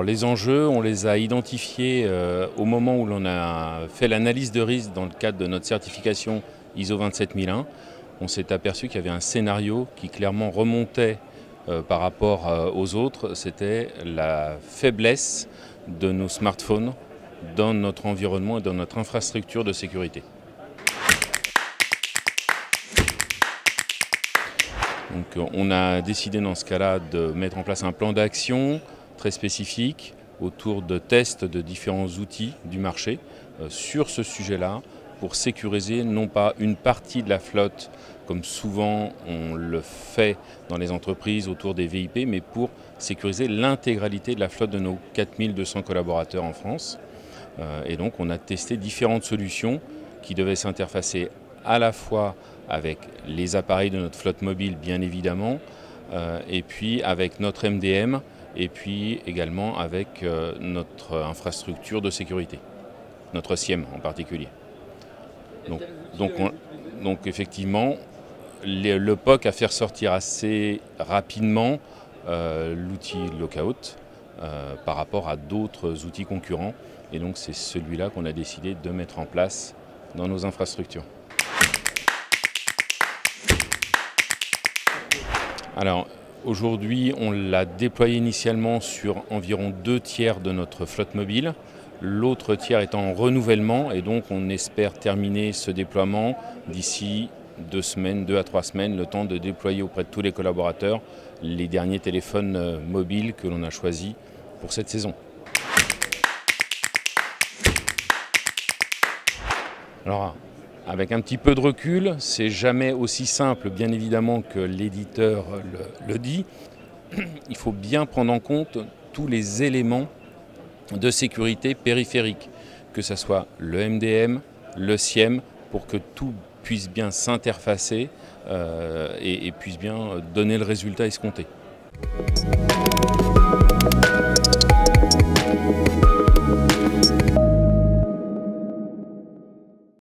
Alors les enjeux, on les a identifiés au moment où l'on a fait l'analyse de risque dans le cadre de notre certification ISO 27001. On s'est aperçu qu'il y avait un scénario qui clairement remontait par rapport aux autres, c'était la faiblesse de nos smartphones dans notre environnement et dans notre infrastructure de sécurité. Donc, on a décidé dans ce cas-là de mettre en place un plan d'action très spécifique autour de tests de différents outils du marché sur ce sujet-là pour sécuriser non pas une partie de la flotte comme souvent on le fait dans les entreprises autour des VIP, mais pour sécuriser l'intégralité de la flotte de nos 4200 collaborateurs en France. Et donc on a testé différentes solutions qui devaient s'interfacer à la fois avec les appareils de notre flotte mobile bien évidemment, et puis avec notre MDM, et puis également avec notre infrastructure de sécurité, notre SIEM en particulier. Donc effectivement, le POC a fait ressortir assez rapidement l'outil Lookout par rapport à d'autres outils concurrents. Et donc c'est celui-là qu'on a décidé de mettre en place dans nos infrastructures. Alors aujourd'hui, on l'a déployé initialement sur environ 2/3 de notre flotte mobile. L'autre tiers est en renouvellement et donc on espère terminer ce déploiement d'ici 2 à 3 semaines, le temps de déployer auprès de tous les collaborateurs les derniers téléphones mobiles que l'on a choisis pour cette saison. Alors, avec un petit peu de recul, c'est jamais aussi simple, bien évidemment, que l'éditeur le dit. Il faut bien prendre en compte tous les éléments de sécurité périphérique, que ce soit le MDM, le SIEM, pour que tout puisse bien s'interfacer et puisse bien donner le résultat escompté.